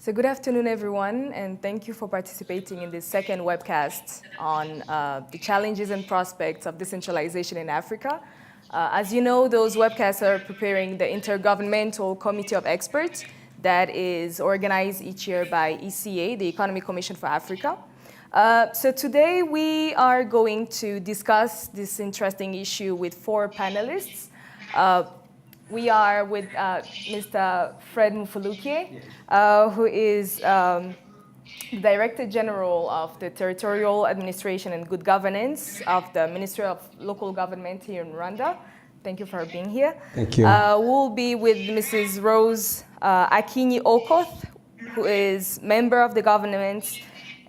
So good afternoon, everyone, and thank you for participating in this second webcast on the challenges and prospects of decentralization in Africa. As you know, those webcasts are preparing the Intergovernmental Committee of Experts that is organized each year by ECA, the Economic Commission for Africa. So today we are going to discuss this interesting issue with 4 panelists. We are with Mr. Fred Mufulukye, who is Director General of the Territorial Administration and Good Governance of the Ministry of Local Government here in Rwanda. Thank you for being here. Thank you. We'll be with Mrs. Rose Akinyi Okoth, who is member of the government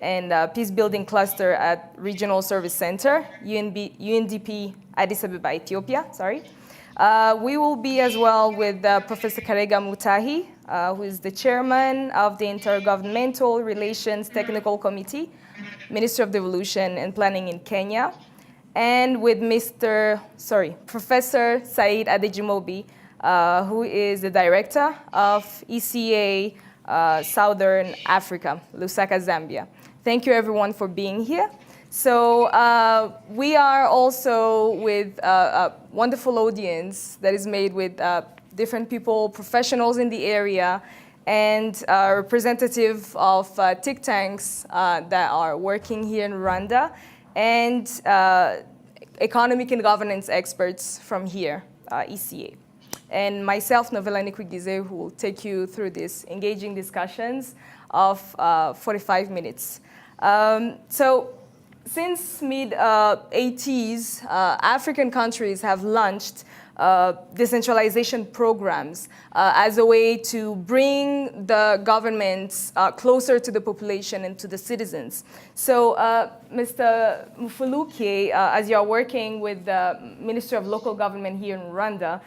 and Peace Building Cluster at Regional Service Center, UNDP, Addis Ababa, Ethiopia, sorry. We will be as well with Professor Karega Mutahi, who is the chairman of the Intergovernmental Relations Technical Committee, Ministry of Devolution and Planning in Kenya, and with Professor Said Adejumobi, who is the director of ECA Southern Africa, Lusaka, Zambia. Thank you everyone for being here. So we are also with a wonderful audience that is made with different people, professionals in the area, and representative of think tanks that are working here in Rwanda, and economic and governance experts from here, ECA. And myself, Novella Nikwigize, who will take you through these engaging discussions of 45 minutes. Since mid-80s, African countries have launched decentralization programs as a way to bring the governments closer to the population and to the citizens. So, Mr. Mufulukye, as you are working with the Ministry of Local Government here in Rwanda,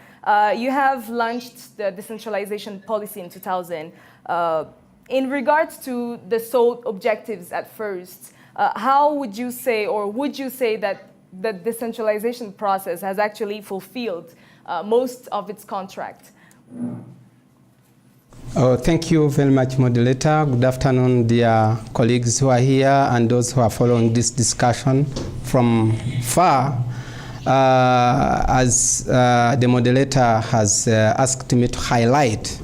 you have launched the decentralization policy in 2000. In regards to the sole objectives at first, how would you say, or would you say that the decentralization process has actually fulfilled most of its contract? Thank you very much, moderator. Good afternoon, dear colleagues who are here and those who are following this discussion from far. As the moderator has asked me to highlight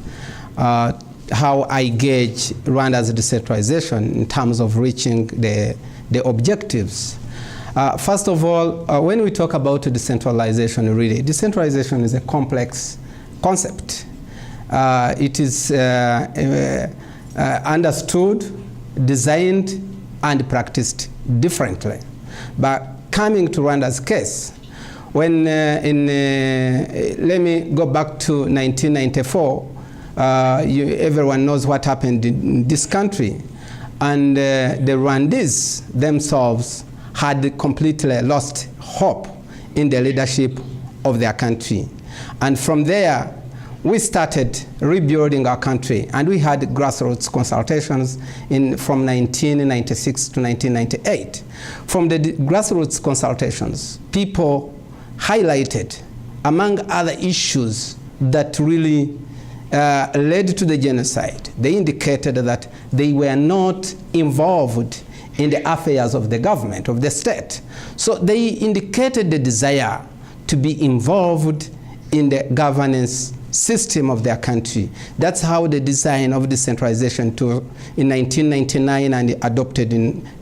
how I gauge Rwanda's decentralization in terms of reaching the objectives. First of all, when we talk about decentralization, really, decentralization is a complex concept. It is understood, designed, and practiced differently. But coming to Rwanda's case, when let me go back to 1994, everyone knows what happened in this country. And the Rwandese themselves had completely lost hope in the leadership of their country. And from there, we started rebuilding our country. And we had grassroots consultations from 1996 to 1998. From the grassroots consultations, people highlighted, among other issues that really led to the genocide. They indicated that they were not involved in the affairs of the government, of the state. So they indicated the desire to be involved in the governance system of their country. That's how the design of decentralization in 1999 and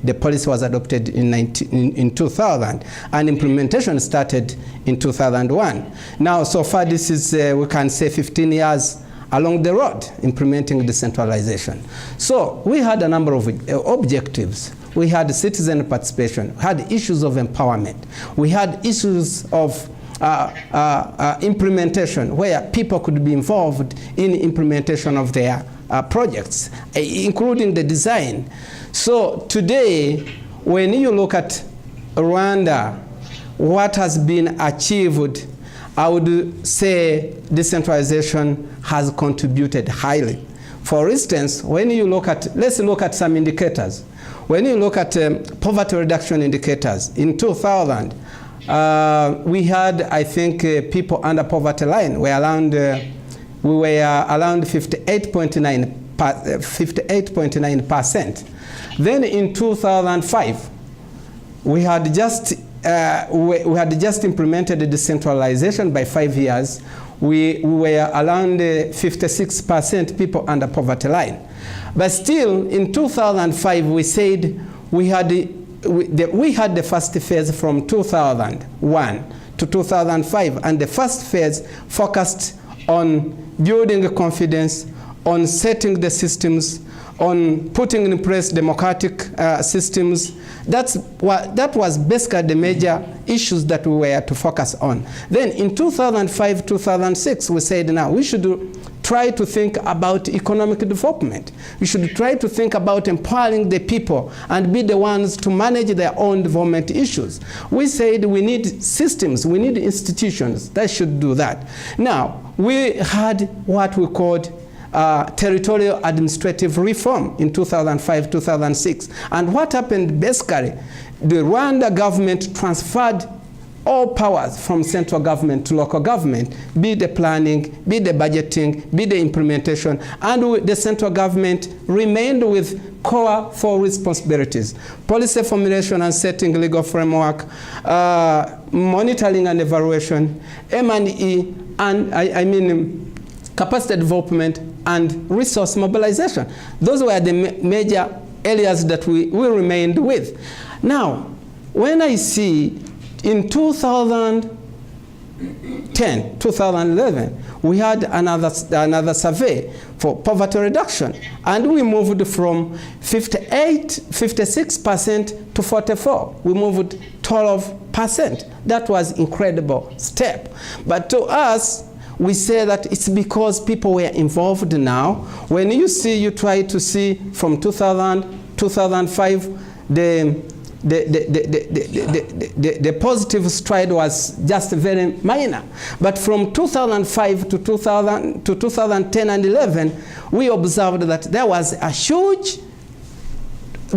the policy was adopted in 2000, and implementation started in 2001. Now, so far this is, we can say 15 years along the road, implementing decentralization. So we had a number of objectives. We had citizen participation, we had issues of empowerment, we had issues of implementation, where people could be involved in implementation of their projects, including the design. So today, when you look at Rwanda, what has been achieved, I would say decentralization has contributed highly. For instance, when you look at, let's look at some indicators. When you look at poverty reduction indicators, in 2000, we had, I think, people under poverty line were around, we were around 58.9%. 58.9%. Then in 2005, we had just implemented the decentralization by 5 years. We were around 56% people under poverty line. But still, in 2005, we said we had the first phase from 2001 to 2005, and the first phase focused on building confidence, on setting the systems, on putting in place democratic systems. That was basically the major issues that we were to focus on. Then in 2005, 2006, we said now we should try to think about economic development. We should try to think about empowering the people and be the ones to manage their own development issues. We said we need systems, we need institutions that should do that. Now, we had what we called territorial administrative reform in 2005, 2006. And what happened basically, the Rwanda government transferred all powers from central government to local government, be the planning, be the budgeting, be the implementation, and the central government remained with core 4 responsibilities: policy formulation and setting legal framework, monitoring and evaluation, M&E, and I mean capacity development and resource mobilization. Those were the major areas that we remained with. Now, when I see in 2010, 2011, we had another survey for poverty reduction, and we moved from 56% to 44%. We moved 12%. That was incredible step. But to us, we say that it's because people were involved now. When you try to see from 2000, 2005, the positive stride was just very minor. But from 2005 to 2010 and 11, we observed that there was a huge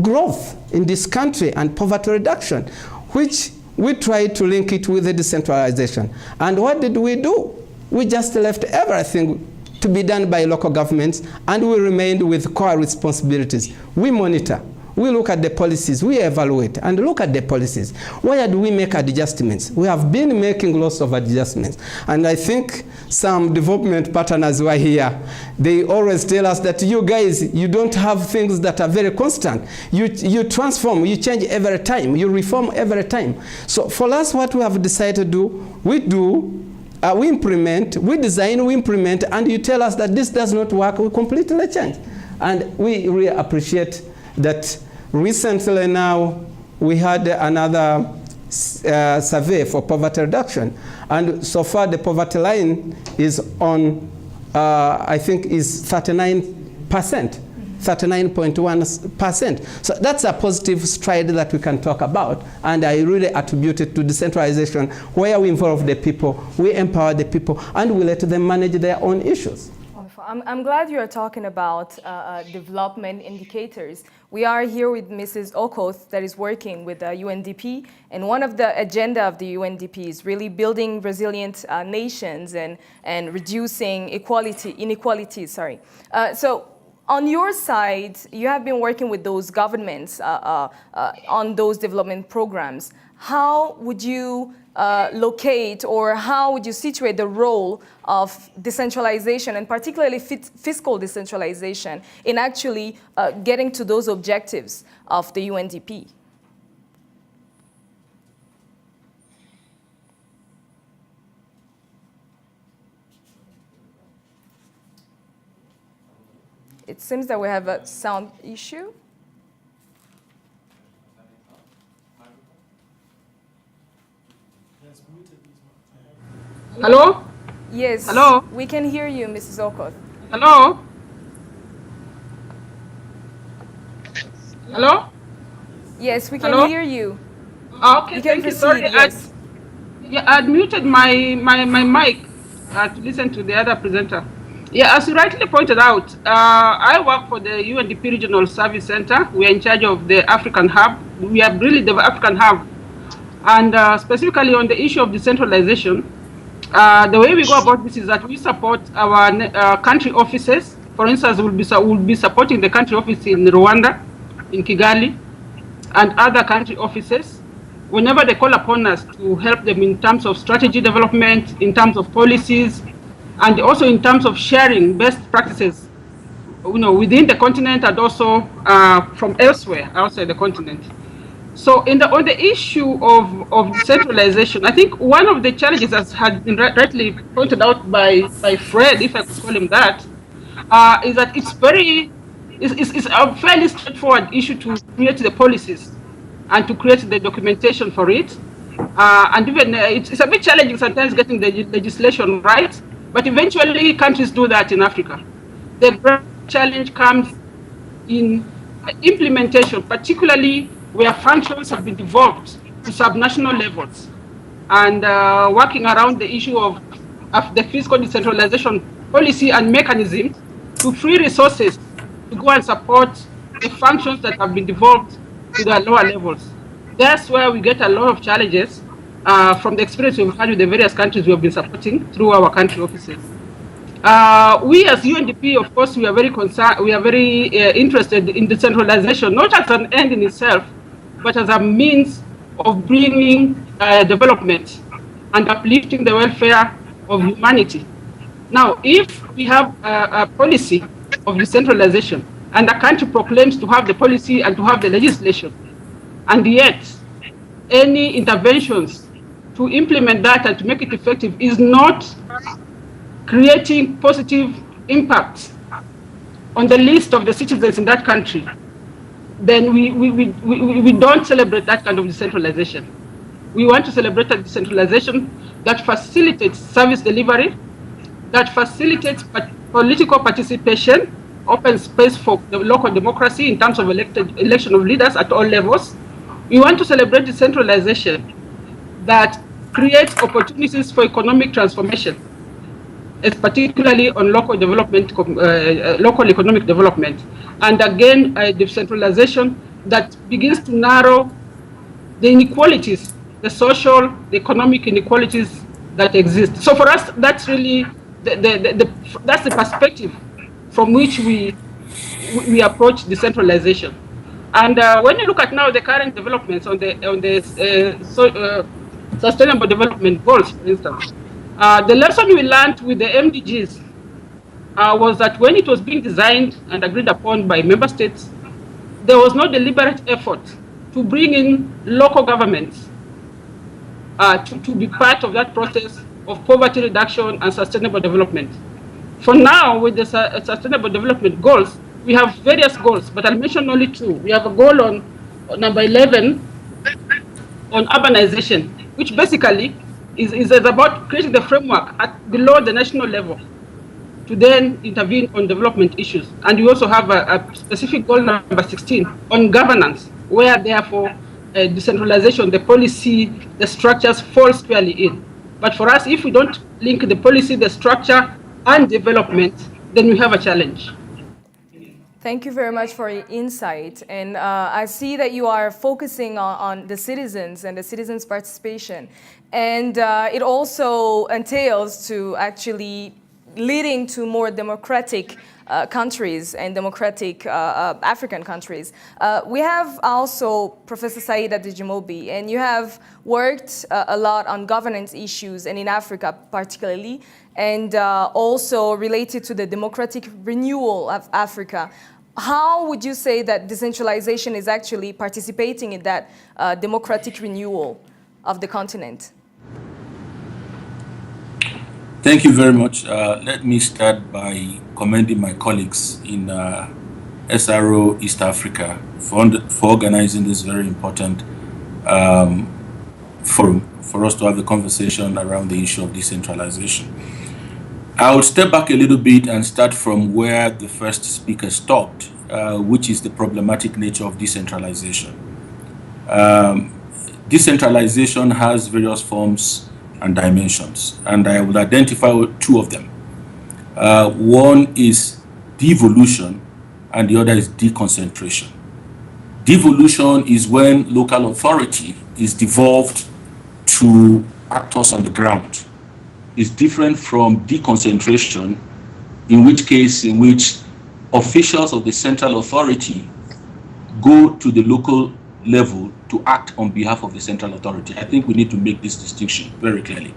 growth in this country and poverty reduction, which we tried to link it with the decentralization. And what did we do? We just left everything to be done by local governments, and we remained with core responsibilities. We monitor, we look at the policies, we evaluate, and look at the policies. Where do we make adjustments? We have been making lots of adjustments. And I think some development partners who are here, they always tell us that you guys, you don't have things that are very constant. You transform, you change every time, you reform every time. So for us, what we have decided to do, we implement, we design, we implement, and you tell us that this does not work, we completely change. And we really appreciate that. Recently now, we had another survey for poverty reduction. And so far, the poverty line is on, I think, is 39%. 39.1%. So that's a positive stride that we can talk about, and I really attribute it to decentralization, where we involve the people, we empower the people, and we let them manage their own issues. Wonderful. I'm glad you are talking about development indicators. We are here with Mrs. Okoth, that is working with UNDP, and one of the agenda of the UNDP is really building resilient nations and reducing inequalities. So on your side, you have been working with those governments on those development programs. How would you locate, or how would you situate the role of decentralization, and particularly fiscal decentralization, in actually getting to those objectives of the UNDP? It seems that we have a sound issue. Hello? Yes. Hello? We can hear you, Mrs. Okoth. Hello? Hello? Yes, we can hear you. Okay, You can thank you. proceed, Sorry, yes. I'd muted my mic to listen to the other presenter. Yeah, as you rightly pointed out, I work for the UNDP Regional Service Center. We are in charge of the African Hub. We are really the African Hub. And specifically on the issue of decentralization, the way we go about this is that we support our country offices for instance, will be supporting the country office in Rwanda, in Kigali, and other country offices whenever they call upon us to help them in terms of strategy development, in terms of policies, and also in terms of sharing best practices, within the continent and also from elsewhere, outside the continent. So on the issue of decentralization, I think one of the challenges, as had been rightly pointed out by Fred, if I could call him that, is that it's a fairly straightforward issue to create the policies and to create the documentation for it. And even it's a bit challenging sometimes getting the legislation right, but eventually countries do that in Africa. The great challenge comes in implementation, particularly where functions have been devolved to subnational levels, and working around the issue of the fiscal decentralization policy and mechanism to free resources to go and support the functions that have been devolved to the lower levels. That's where we get a lot of challenges from the experience we've had with the various countries we have been supporting through our country offices. We as UNDP, of course, we are very concerned, we are very interested in decentralization, not as an end in itself, but as a means of bringing development and uplifting the welfare of humanity. Now, if we have a policy of decentralization and a country proclaims to have the policy and to have the legislation, and yet any interventions to implement that and to make it effective is not creating positive impact on the list of the citizens in that country, then we don't celebrate that kind of decentralization. We want to celebrate a decentralization that facilitates service delivery, that facilitates political participation, open space for the local democracy in terms of election of leaders at all levels. We want to celebrate decentralization that creates opportunities for economic transformation, particularly on local development, local economic development. And again, decentralization that begins to narrow the inequalities, the social, the economic inequalities that exist. So for us, that's really that's the perspective from which we approach decentralization. And when you look at now the current developments on the sustainable development goals, for instance, the lesson we learned with the MDGs was that when it was being designed and agreed upon by member states, there was no deliberate effort to bring in local governments to be part of that process of poverty reduction and sustainable development. For now, with the sustainable development goals, we have various goals, but I'll mention only two. We have a goal on number 11 on urbanization, which basically is about creating the framework below the national level to then intervene on development issues. And we also have a specific goal number 16 on governance, where therefore decentralization, the policy, the structures fall squarely in. But for us, if we don't link the policy, the structure, and development, then we have a challenge. Thank you very much for your insight. And I see that you are focusing on the citizens and the citizens' participation. And it also entails to actually leading to more democratic countries and democratic African countries. We have also Professor Said Adejumobi, and you have worked a lot on governance issues, and in Africa particularly, and also related to the democratic renewal of Africa. How would you say that decentralization is actually participating in that democratic renewal of the continent? Thank you very much. Let me start by commending my colleagues in SRO East Africa for organizing this very important forum for us to have a conversation around the issue of decentralization. I will step back a little bit and start from where the first speaker stopped, which is the problematic nature of decentralization. Decentralization has various forms and dimensions, and I will identify two of them. One is devolution, and the other is deconcentration. Devolution is when local authority is devolved to actors on the ground. It's different from deconcentration, in which officials of the central authority go to the local level to act on behalf of the central authority. I think we need to make this distinction very clearly.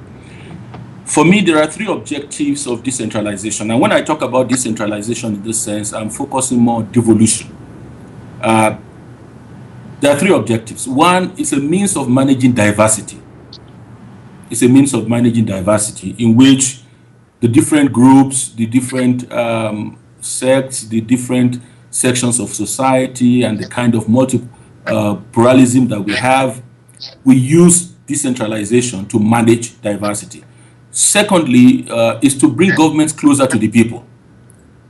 For me, there are three objectives of decentralization. And when I talk about decentralization in this sense, I'm focusing more on devolution. There are three objectives. One is a means of managing diversity. It's a means of managing diversity in which the different groups, the different sects, the different sections of society, and the kind of pluralism that we have, we use decentralization to manage diversity. Secondly, is to bring governments closer to the people,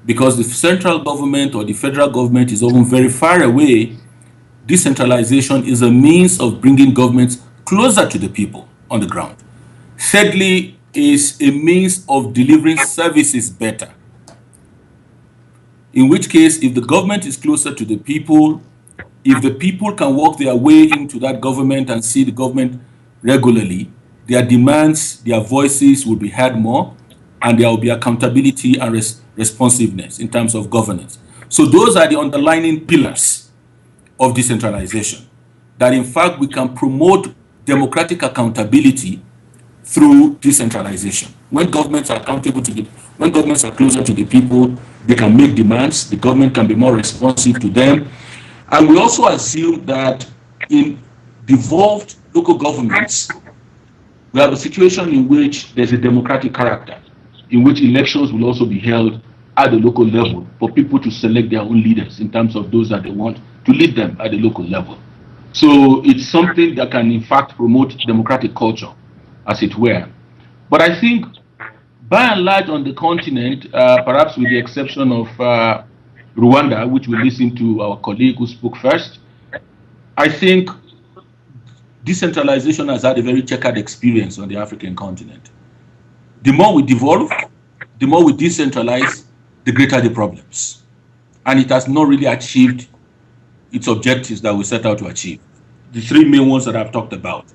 because the central government or the federal government is often very far away. Decentralization is a means of bringing governments closer to the people on the ground. Thirdly, is a means of delivering services better. In which case, if the government is closer to the people, if the people can work their way into that government and see the government regularly, their demands, their voices will be heard more, and there will be accountability and responsiveness in terms of governance. So those are the underlying pillars of decentralization, that in fact we can promote democratic accountability through decentralization. When governments are accountable to when governments are closer to the people, they can make demands, the government can be more responsive to them. And we also assume that in devolved local governments, we have a situation in which there's a democratic character, in which elections will also be held at the local level for people to select their own leaders in terms of those that they want to lead them at the local level. So it's something that can in fact promote democratic culture, as it were. But I think by and large on the continent, perhaps with the exception of Rwanda, which we listened to our colleague who spoke first, I think decentralization has had a very checkered experience on the African continent. The more we devolve, the more we decentralize, the greater the problems. And it has not really achieved its objectives that we set out to achieve. The three main ones that I've talked about.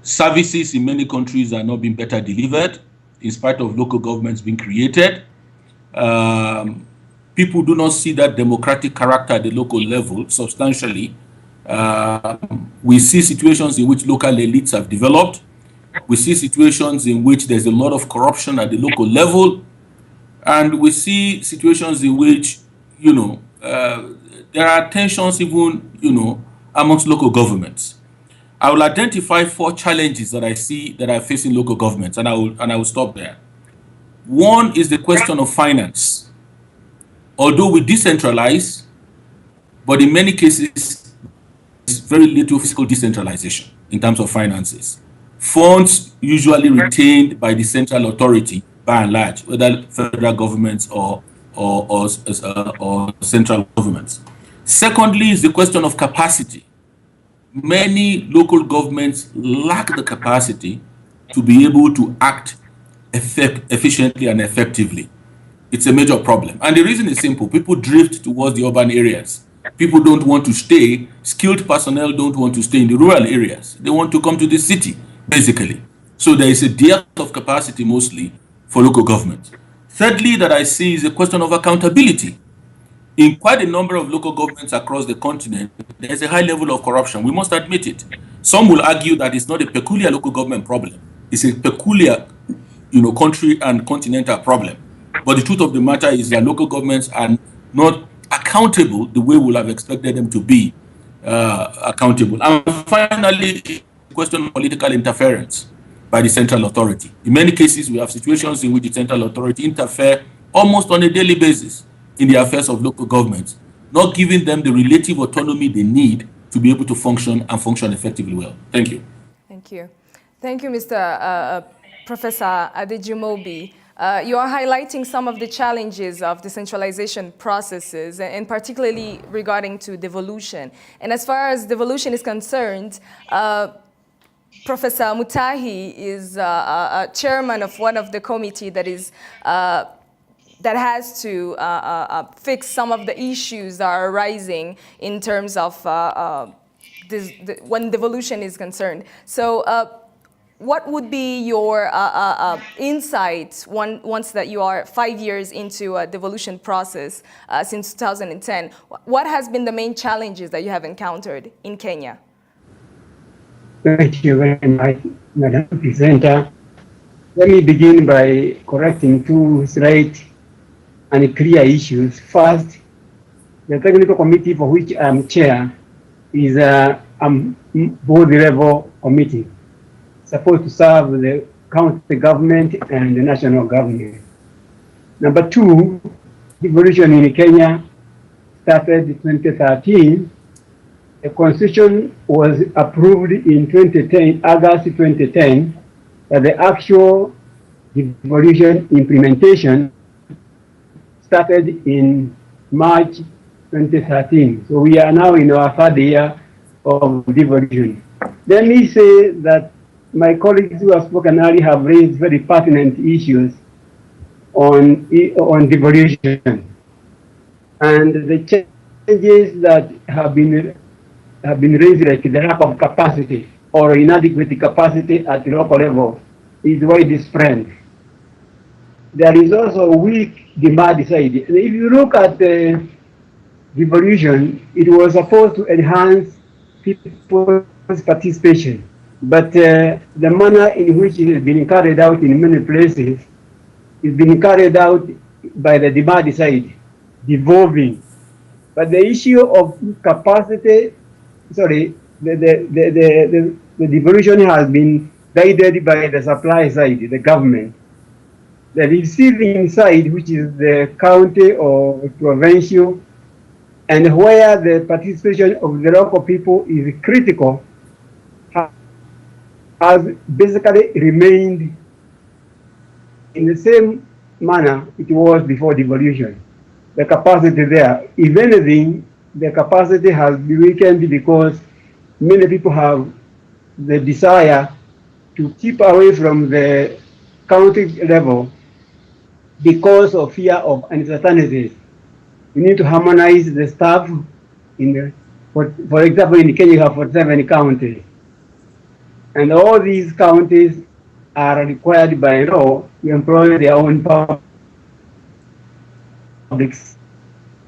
Services in many countries are not being better delivered, in spite of local governments being created. People do not see that democratic character at the local level substantially. We see situations in which local elites have developed. We see situations in which there's a lot of corruption at the local level. And we see situations in which, there are tensions even, amongst local governments. I will identify 4 challenges that I see that are facing local governments, and I will stop there. One is the question of finance. Although we decentralize, but in many cases, there's very little fiscal decentralization in terms of finances. Funds usually retained by the central authority, by and large, whether federal governments or central governments. Secondly, is the question of capacity. Many local governments lack the capacity to be able to act efficiently and effectively. It's a major problem. And the reason is simple. People drift towards the urban areas. People don't want to stay. Skilled personnel don't want to stay in the rural areas. They want to come to the city, basically. So there is a dearth of capacity mostly for local governments. Thirdly, that I see is a question of accountability. In quite a number of local governments across the continent, there is a high level of corruption. We must admit it. Some will argue that it's not a peculiar local government problem. It's a peculiar, country and continental problem. But the truth of the matter is that local governments are not accountable the way we would have expected them to be accountable. And finally, the question of political interference by the central authority. In many cases, we have situations in which the central authority interfere almost on a daily basis in the affairs of local governments, not giving them the relative autonomy they need to be able to function and function effectively well. Thank you. Thank you. Thank you, Mr. Professor Adejumobi. You are highlighting some of the challenges of decentralization processes, and particularly regarding to devolution. And as far as devolution is concerned, Professor Mutahi is a chairman of one of the committee that is that has to fix some of the issues that are arising in terms of when devolution is concerned. So what would be your insights once that you are 5 years into a devolution process since 2010? What has been the main challenges that you have encountered in Kenya? Thank you very much, Madam Presenter. Let me begin by correcting two slight and clear issues. First, the technical committee for which I am chair is a board-level committee supposed to serve the county government and the national government. Number two, devolution in Kenya started in 2013. The constitution was approved in 2010, August 2010, but the actual devolution implementation started in March 2013. So we are now in our third year of devolution. Let me say that my colleagues who have spoken earlier have raised very pertinent issues on devolution. And the changes that have been raised, like the lack of capacity or inadequate capacity at the local level, is widespread. There is also a weak demand side. If you look at the devolution, it was supposed to enhance people's participation. But the manner in which it has been carried out in many places is being carried out by the demand side, devolving. But the issue of capacity, the devolution has been guided by the supply side, the government. The receiving side, which is the county or provincial, and where the participation of the local people is critical, has basically remained in the same manner it was before devolution. The capacity there, if anything, the capacity has been weakened because many people have the desire to keep away from the county level because of fear of uncertainties. We need to harmonize the staff in the, for example, in Kenya you have 47 counties. And all these counties are required by law to employ their own public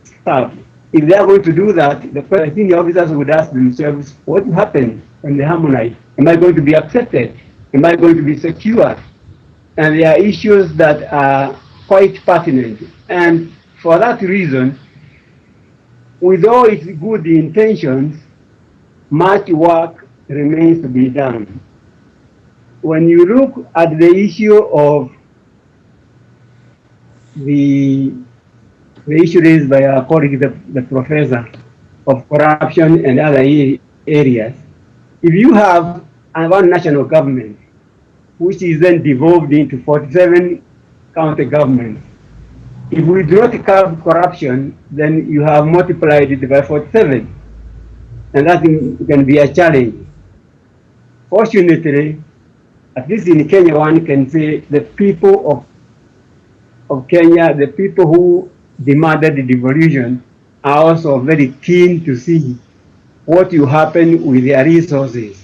staff. If they are going to do that, I think the officers would ask themselves, what will happen when they harmonize? Am I going to be accepted? Am I going to be secure? And there are issues that are quite pertinent. And for that reason, with all its good intentions, much work remains to be done. When you look at the issue of the issue raised by our colleague, the professor, of corruption and other areas, if you have one national government, which is then devolved into 47 county governments, if we do not curb corruption, then you have multiplied it by 47. And that can be a challenge. Fortunately, at least in Kenya, one can say the people of Kenya, the people who demanded the devolution, are also very keen to see what will happen with their resources.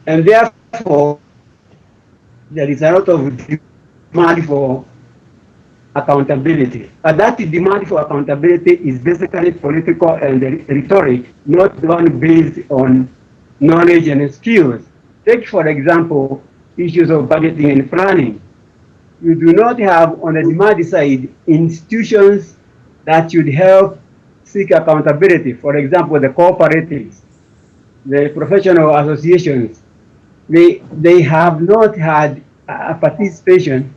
And therefore, there is a lot of demand for accountability. But that demand for accountability is basically political and rhetoric, not one based on knowledge and skills. Take, for example, issues of budgeting and planning. You do not have, on the demand side, institutions that should help seek accountability. For example, the cooperatives, the professional associations, they have not had a participation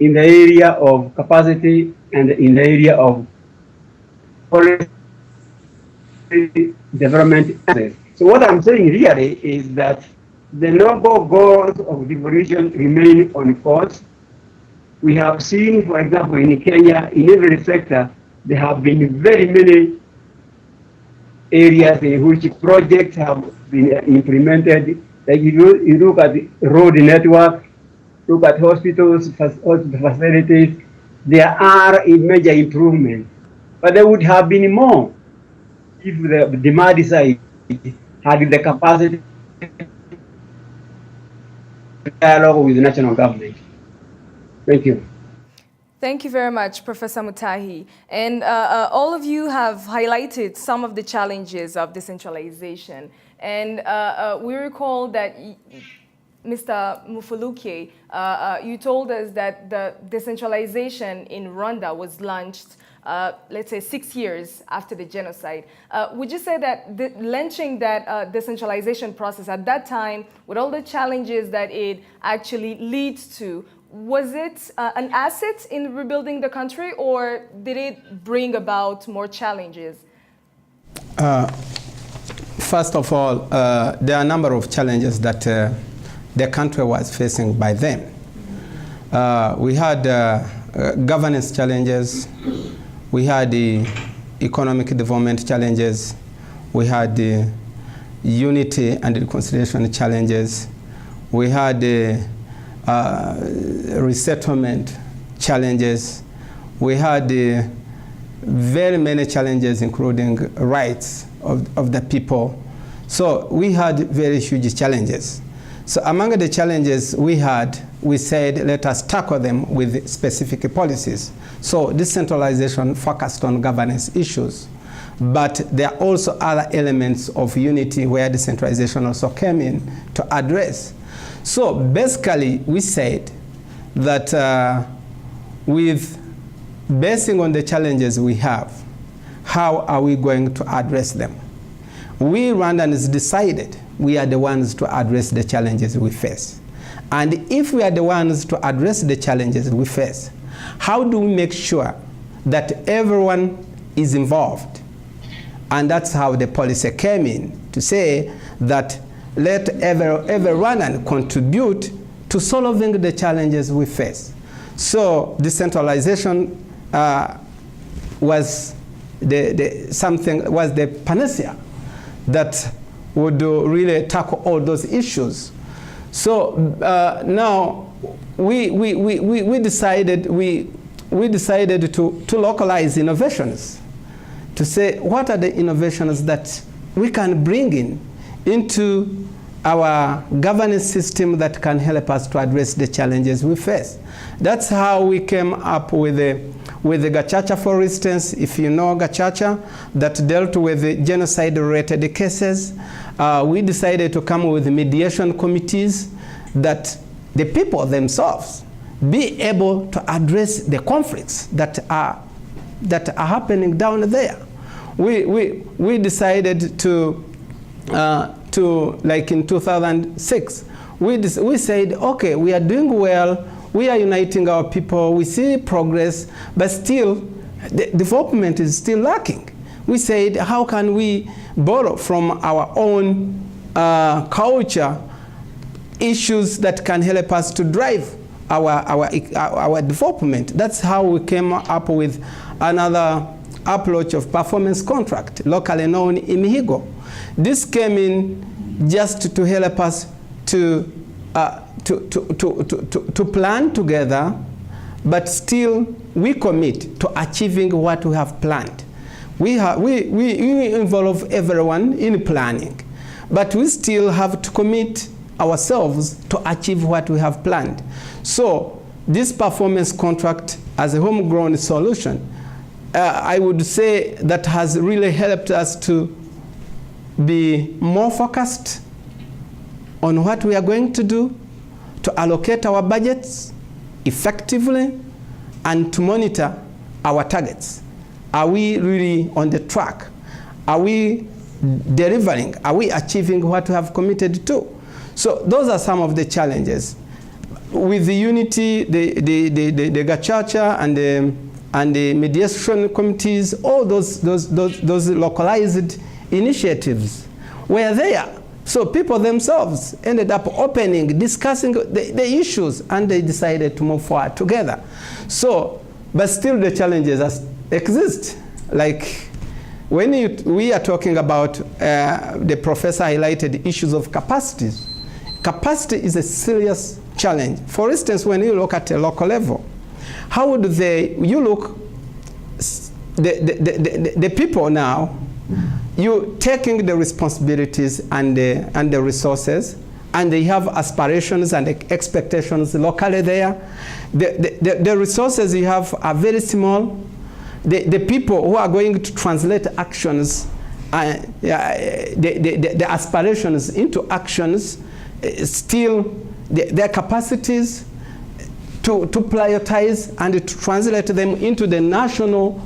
in the area of capacity and in the area of policy development. So what I'm saying really is that the noble goals of devolution remain on course. We have seen, for example, in Kenya, in every sector, there have been very many areas in which projects have been implemented. Like you look at the road network, look at hospitals, facilities, there are a major improvement. But there would have been more if the demand side had the capacity dialogue with the national government. Thank you. Thank you very much, Professor Mutahi. And all of you have highlighted some of the challenges of decentralization. And we recall that Mr. Mufulukye, you told us that the decentralization in Rwanda was launched, let's say 6 years after the genocide. Would you say that launching that decentralization process at that time, with all the challenges that it actually leads to, was it an asset in rebuilding the country, or did it bring about more challenges? First of all, there are a number of challenges that the country was facing by then. We had governance challenges, we had the economic development challenges, we had the unity and reconciliation challenges, we had the resettlement challenges, we had very many challenges, including rights of the people. So we had very huge challenges. So among the challenges we had, we said, let us tackle them with specific policies. So decentralization focused on governance issues. But there are also other elements of unity where decentralization also came in to address. So basically, we said that with basing on the challenges we have, how are we going to address them? We Rwandans decided we are the ones to address the challenges we face. And if we are the ones to address the challenges we face, how do we make sure that everyone is involved? And that's how the policy came in, to say that let everyone contribute to solving the challenges we face. So decentralization was the panacea that would really tackle all those issues. So now we decided to localize innovations, to say what are the innovations that we can bring into our governance system that can help us to address the challenges we face. That's how we came up with the Gacaca, for instance. If you know Gacaca, that dealt with the genocide-related cases. We decided to come with mediation committees that the people themselves be able to address the conflicts that are happening down there. We decided to like in 2006, we said, okay, we are doing well, we are uniting our people, we see progress, but still, the development is still lacking. We said, how can we borrow from our own culture issues that can help us to drive our development? That's how we came up with another approach of performance contract, locally known Imihigo. This came in just to help us to plan together, but still we commit to achieving what we have planned. We involve everyone in planning, but we still have to commit ourselves to achieve what we have planned. So this performance contract as a homegrown solution, I would say that has really helped us to be more focused on what we are going to do, to allocate our budgets effectively, and to monitor our targets. Are we really on the track? Are we delivering? Are we achieving what we have committed to? So those are some of the challenges. With the unity, the Gacaca and the mediation committees, all those localized initiatives were there. So people themselves ended up opening, discussing the issues, and they decided to move forward together. So, but still the challenges exist. Like when we are talking about, the professor highlighted issues of capacities. Capacity is a serious challenge. For instance, when you look at a local level, how would you look, the people now, you taking the responsibilities and the resources and they have aspirations and expectations locally there. The resources you have are very small. The people who are going to translate actions, the aspirations into actions, still their capacities to prioritize and to translate them into the national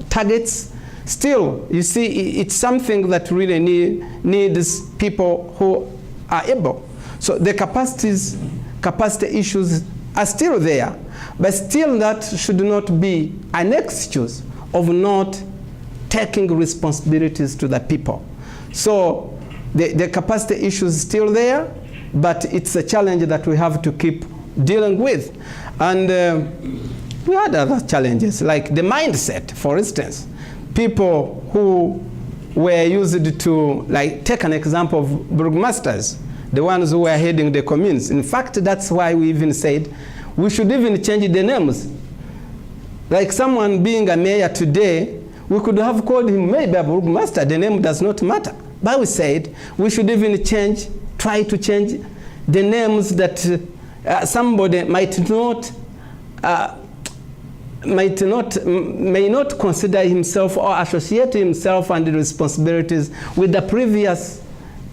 targets. Still, you see, it's something that really needs people who are able. So the capacity issues are still there, but still that should not be an excuse of not taking responsibilities to the people. So the capacity issue is still there, but it's a challenge that we have to keep dealing with. And we had other challenges, like the mindset, for instance. People who were used to, like, take an example of burgomasters, the ones who were heading the communes. In fact, that's why we even said we should even change the names. Like someone being a mayor today, we could have called him maybe a burgomaster. The name does not matter. But we said we should even try to change the names that somebody may not consider himself or associate himself and the responsibilities with the previous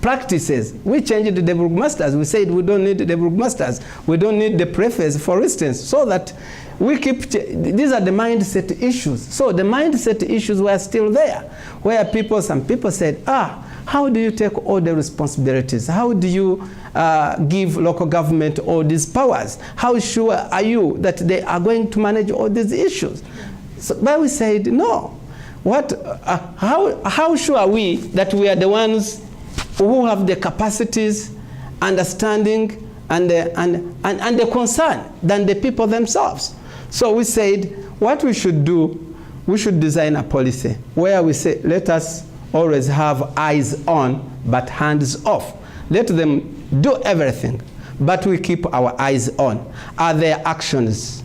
practices. We changed the burgomasters. We said we don't need the burgomasters. We don't need the prefects, for instance, so that we keep, these are the mindset issues. So the mindset issues were still there, where some people said, how do you take all the responsibilities? How do you give local government all these powers? How sure are you that they are going to manage all these issues? So, but we said, no. How sure are we that we are the ones who have the capacities, understanding, and the concern than the people themselves? So we said, what we should do, we should design a policy where we say, let us always have eyes on, but hands off. Let them do everything, but we keep our eyes on. Are their actions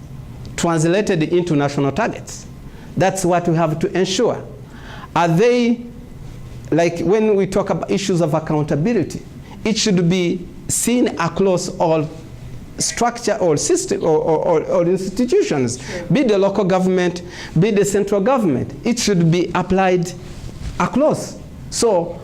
translated into national targets? That's what we have to ensure. Are they, like when we talk about issues of accountability, it should be seen across all structure or system or institutions, be the local government, be the central government. It should be applied across. So,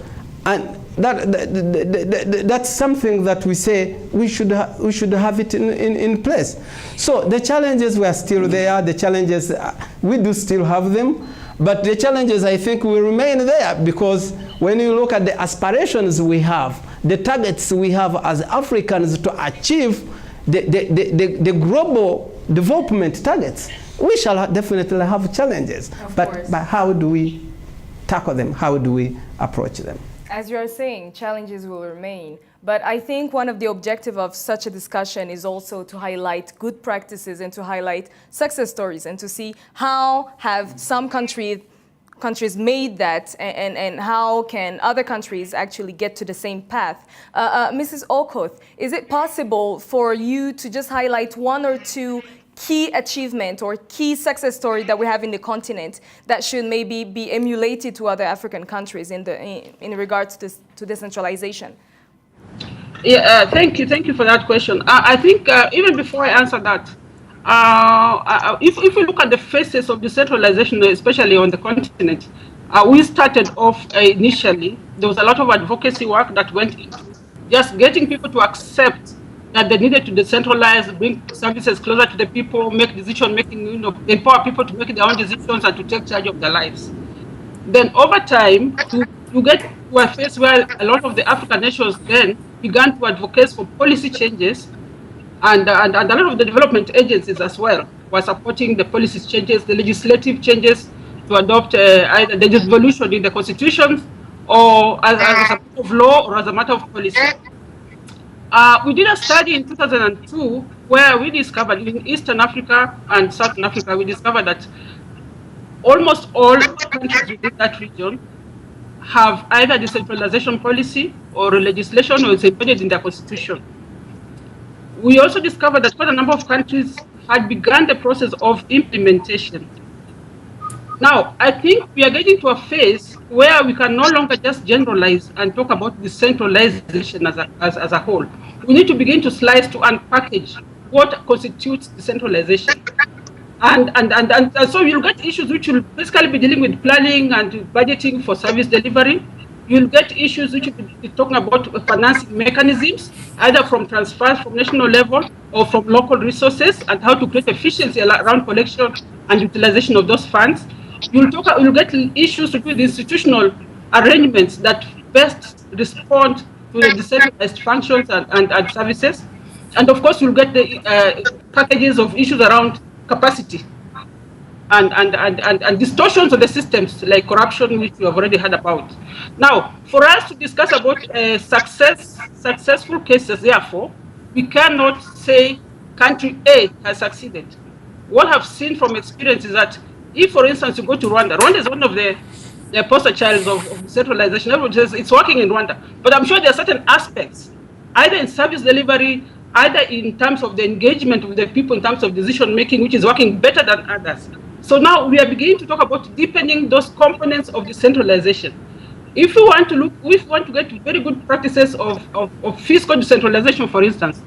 and that's something that we say we should have it in place. So the challenges were still there. The challenges, we do still have them, but the challenges, I think, will remain there, because when you look at the aspirations we have, the targets we have as Africans to achieve the global development targets, we shall definitely have challenges. But how do we tackle them? How do we approach them? As you're saying, challenges will remain. But I think one of the objectives of such a discussion is also to highlight good practices and to highlight success stories and to see how have some countries made that, and how can other countries actually get to the same path. Mrs. Okoth, is it possible for you to just highlight one or two key achievement or key success story that we have in the continent that should maybe be emulated to other African countries in regards to decentralization? Yeah, thank you for that question. I think even before I answer that, if we look at the phases of decentralization, especially on the continent, we started off initially, there was a lot of advocacy work that went into just getting people to accept that they needed to decentralize, bring services closer to the people, make decision-making, empower people to make their own decisions and to take charge of their lives. Then over time, to get to a phase where a lot of the African nations then began to advocate for policy changes, and a lot of the development agencies as well were supporting the policy changes, the legislative changes to adopt either the devolution in the constitution or as a matter of law or as a matter of policy. We did a study in 2002 where we discovered in Eastern Africa and Southern Africa, we discovered that almost all countries within that region have either decentralization policy or legislation or it's embedded in their constitution. We also discovered that quite a number of countries had begun the process of implementation. Now, I think we are getting to a phase where we can no longer just generalize and talk about decentralization as a whole. We need to begin to slice to unpackage what constitutes decentralization. And so you'll get issues which will basically be dealing with planning and budgeting for service delivery. You'll get issues which will be talking about financing mechanisms, either from transfers from national level or from local resources, and how to create efficiency around collection and utilization of those funds. You'll get issues to do with institutional arrangements that best respond to the decentralized functions and services. And of course, you'll get the packages of issues around capacity and distortions of the systems like corruption, which we have already heard about. Now, for us to discuss about successful cases, therefore, we cannot say country A has succeeded. What I've seen from experience is that if, for instance, you go to Rwanda, Rwanda is one of the poster childs of decentralization. Everyone says it's working in Rwanda, but I'm sure there are certain aspects, either in service delivery, either in terms of the engagement with the people, in terms of decision making, which is working better than others. So now we are beginning to talk about deepening those components of decentralization. If we want to get very good practices of fiscal decentralization, for instance,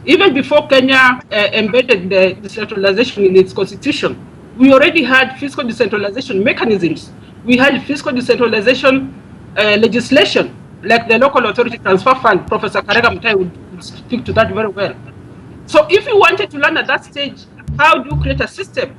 even before Kenya embedded the decentralization in its constitution, we already had fiscal decentralization mechanisms. We had fiscal decentralization legislation, like the Local Authority Transfer Fund. Professor Karega Mutahi would speak to that very well. So if you wanted to learn at that stage, how do you create a system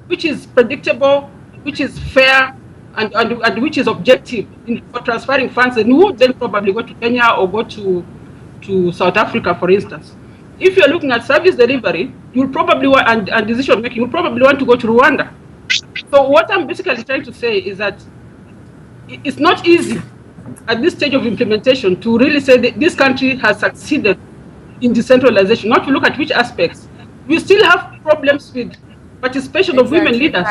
which is predictable, which is fair, and which is objective for transferring funds, and you would then probably go to Kenya or go to South Africa, for instance. If you're looking at service delivery, you'll probably want, and decision making, you'll probably want to go to Rwanda. So what I'm basically trying to say is that it's not easy at this stage of implementation to really say that this country has succeeded in decentralization, not to look at which aspects. We still have problems with participation of women leaders.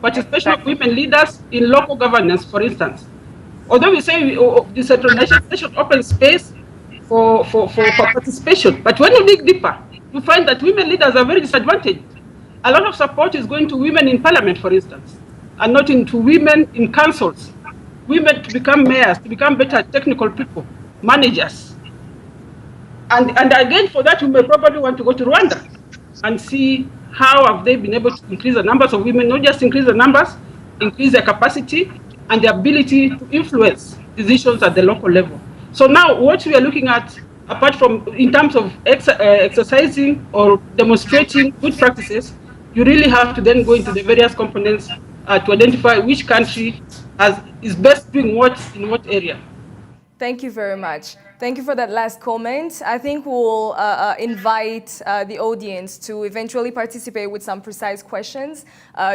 Participation of women leaders in local governance, for instance. Although we say decentralization opens space for participation, but when you dig deeper, you find that women leaders are very disadvantaged. A lot of support is going to women in parliament, for instance, and not into women in councils. Women to become mayors, to become better technical people, managers. And again, for that, you may probably want to go to Rwanda and see how have they been able to increase the numbers of women, not just increase the numbers, increase their capacity and the ability to influence decisions at the local level. So now what we are looking at, apart from in terms of exercising or demonstrating good practices, you really have to then go into the various components to identify which country is best doing what in what area. Thank you very much. Thank you for that last comment. I think we'll invite the audience to eventually participate with some precise questions.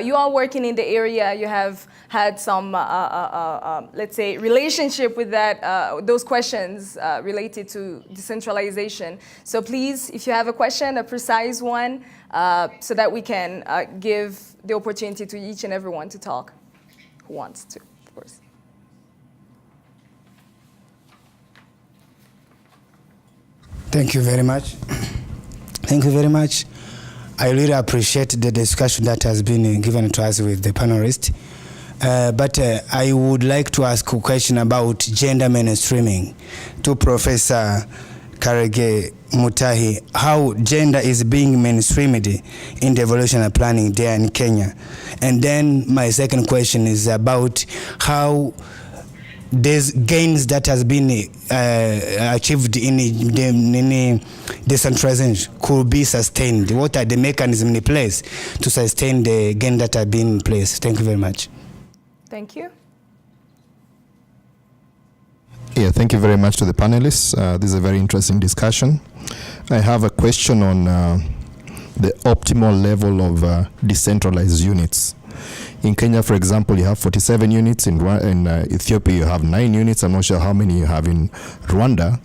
You are working in the area. You have had some, let's say, relationship with that, those questions related to decentralization. So please, if you have a question, a precise one, so that we can give the opportunity to each and everyone to talk who wants to, of course. Thank you very much. Thank you very much. I really appreciate the discussion that has been given to us with the panelists. But I would like to ask a question about gender mainstreaming to Professor Karega Mutahi, how gender is being mainstreamed in devolution and planning there in Kenya. And then my second question is about how these gains that has been achieved in decentralization could be sustained. What are the mechanisms in place to sustain the gain that have been in place? Thank you very much. Thank you. Yeah, thank you very much to the panelists. This is a very interesting discussion. I have a question on the optimal level of decentralized units. In Kenya, for example, you have 47 units. In Ethiopia, you have 9 units. I'm not sure how many you have in Rwanda.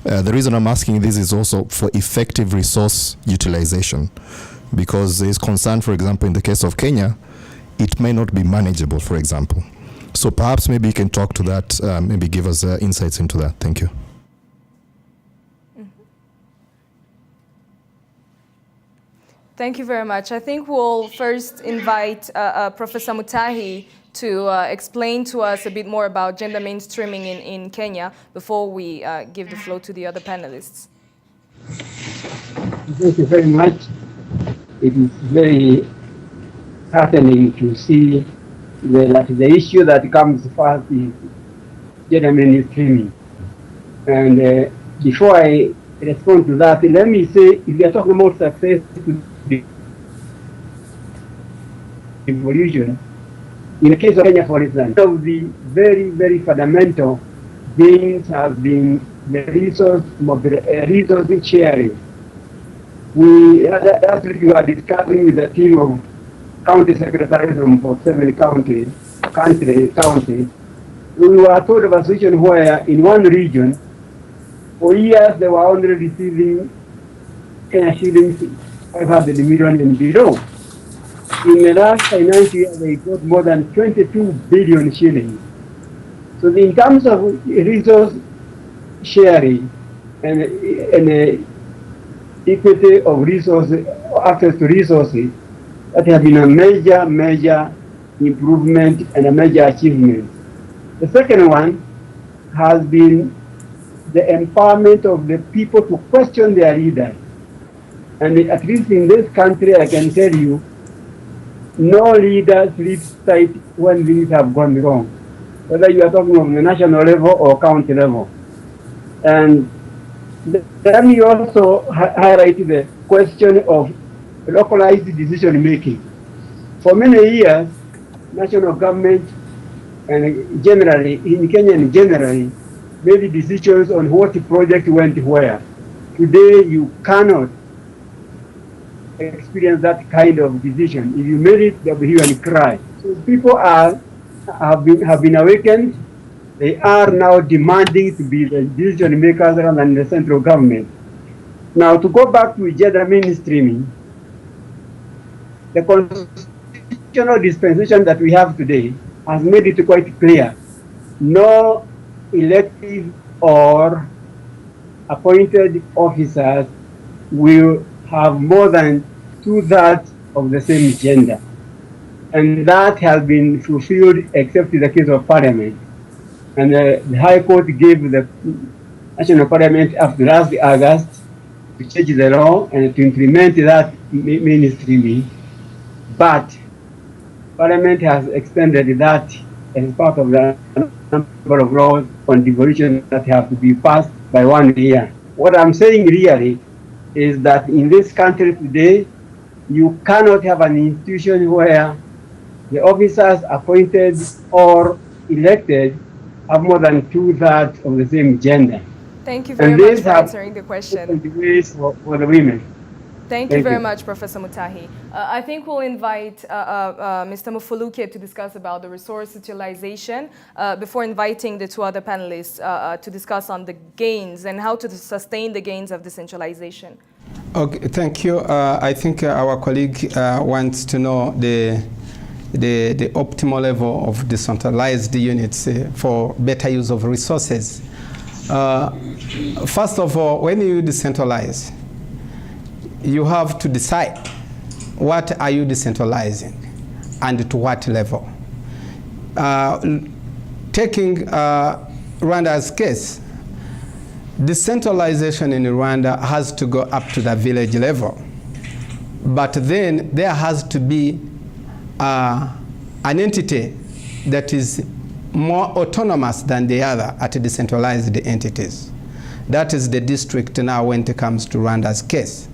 The reason I'm asking this is also for effective resource utilization, because there is concern, for example, in the case of Kenya, it may not be manageable, for example. So perhaps maybe you can talk to that, maybe give us insights into that. Thank you. Thank you very much. I think we'll first invite Professor Mutahi to explain to us a bit more about gender mainstreaming in Kenya before we give the floor to the other panelists. Thank you very much. It is very heartening to see that the issue that comes first is gender mainstreaming. And before I respond to that, let me say, if we are talking about success to the evolution, in the case of Kenya, for instance, one of the very, very fundamental things has been the resource sharing. Last week we were discussing with a team of county secretaries from 7 counties. We were told of a situation where in one region, for years they were only receiving Kenya shillings 500 million and below. In the last financial year, they got more than 22 billion shillings. So in terms of resource sharing and equity of resources, access to resources, that has been a major improvement and a major achievement. The second one has been the empowerment of the people to question their leaders. And at least in this country, I can tell you, no leader sleeps tight when things have gone wrong, whether you are talking on the national level or county level. And let me also highlight the question of localized decision making. For many years, national government and generally, in Kenya generally, made decisions on what project went where. Today, you cannot experience that kind of decision. If you made it, they'll be here and cry. So people have been awakened. They are now demanding to be the decision makers rather than the central government. Now, to go back to gender mainstreaming, the constitutional dispensation that we have today has made it quite clear. No elected or appointed officers will have more than 2/3 of the same gender. And that has been fulfilled except in the case of parliament. And the High Court gave the National Parliament after last August to change the law and to implement that mainstreaming. But Parliament has extended that as part of the number of laws on devolution that have to be passed by 1 year. What I'm saying really is that in this country today, you cannot have an institution where the officers appointed or elected have more than 2/3 of the same gender. Thank you very much for answering the question. For the women. Thank you very much, Professor Mutahi. I think we'll invite Mr. Mufulukye to discuss about the resource utilization before inviting the two other panelists to discuss on the gains and how to sustain the gains of decentralization. Okay, thank you. I think our colleague wants to know the optimal level of decentralized units for better use of resources. First of all, when you decentralize, you have to decide what are you decentralizing and to what level. Taking Rwanda's case, decentralization in Rwanda has to go up to the village level. But then there has to be an entity that is more autonomous than the other at decentralized entities. That is the district now when it comes to Rwanda's case.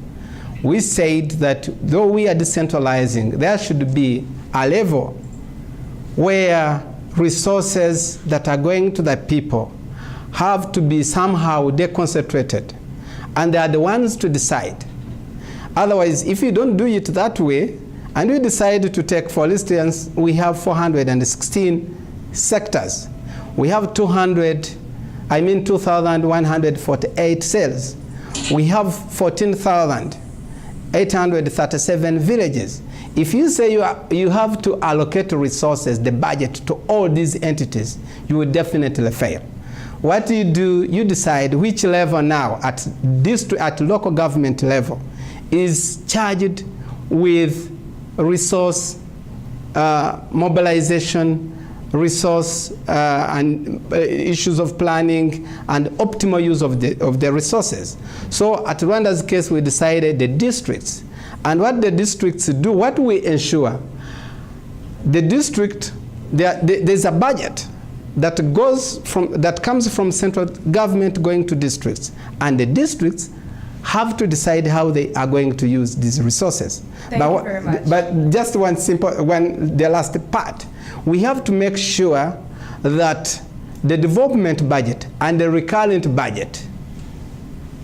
We said that though we are decentralizing, there should be a level where resources that are going to the people have to be somehow deconcentrated, and they are the ones to decide. Otherwise, if you don't do it that way, and we decide to take, for instance, we have 416 sectors. We have 2,148 cells. We have 14,837 villages. If you say you have to allocate resources, the budget to all these entities, you will definitely fail. What you do, you decide which level now at local government level is charged with resource mobilization, resource and issues of planning and optimal use of the resources. So at Rwanda's case, we decided the districts. And what the districts do, what we ensure, the district, there's a budget that comes from central government going to districts, and the districts have to decide how they are going to use these resources. Thank you very much. But just the last part, we have to make sure that the development budget and the recurrent budget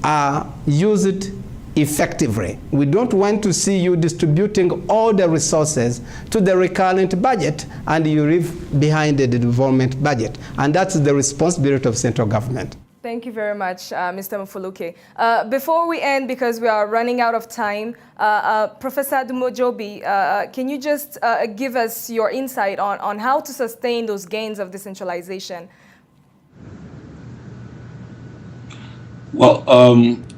are used effectively. We don't want to see you distributing all the resources to the recurrent budget and you leave behind the development budget. And that's the responsibility of central government. Thank you very much, Mr. Mufulukye. Before we end, because we are running out of time, Professor Adejumobi, can you just give us your insight on how to sustain those gains of decentralization? Well,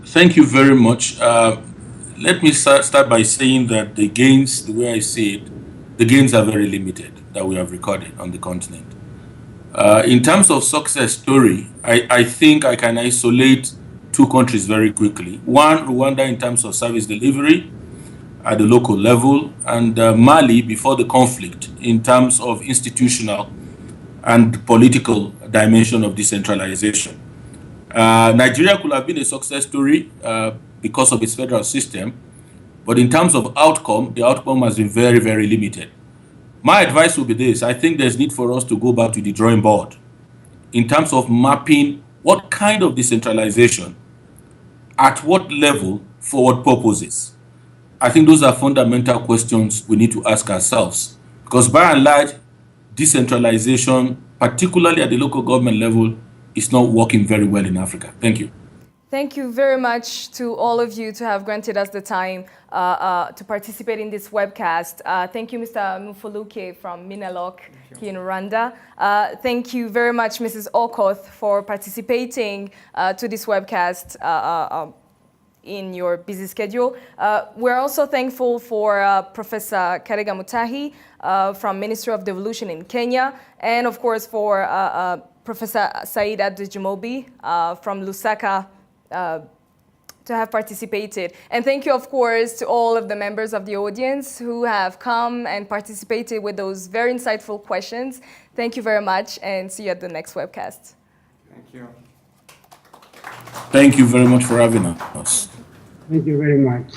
thank you very much. Let me start by saying that the gains, the way I see it, the gains are very limited that we have recorded on the continent. In terms of success story, I think I can isolate two countries very quickly. One, Rwanda in terms of service delivery at the local level, and Mali before the conflict in terms of institutional and political dimension of decentralization. Nigeria could have been a success story because of its federal system, but in terms of outcome, the outcome has been very, very limited. My advice would be this: I think there's need for us to go back to the drawing board in terms of mapping what kind of decentralization, at what level, for what purposes. I think those are fundamental questions we need to ask ourselves, because by and large, decentralization, particularly at the local government level, is not working very well in Africa. Thank you. Thank you very much to all of you to have granted us the time to participate in this webcast. Thank you, Mr. Mufulukye from Minaloc here in Rwanda. Thank you very much, Mrs. Okoth, for participating to this webcast in your busy schedule. We're also thankful for Professor Karega Mutahi from Ministry of Devolution in Kenya, and of course for Professor Said Adejumobi from Lusaka to have participated. And thank you, of course, to all of the members of the audience who have come and participated with those very insightful questions. Thank you very much, and see you at the next webcast. Thank you. Thank you very much for having us. Thank you very much.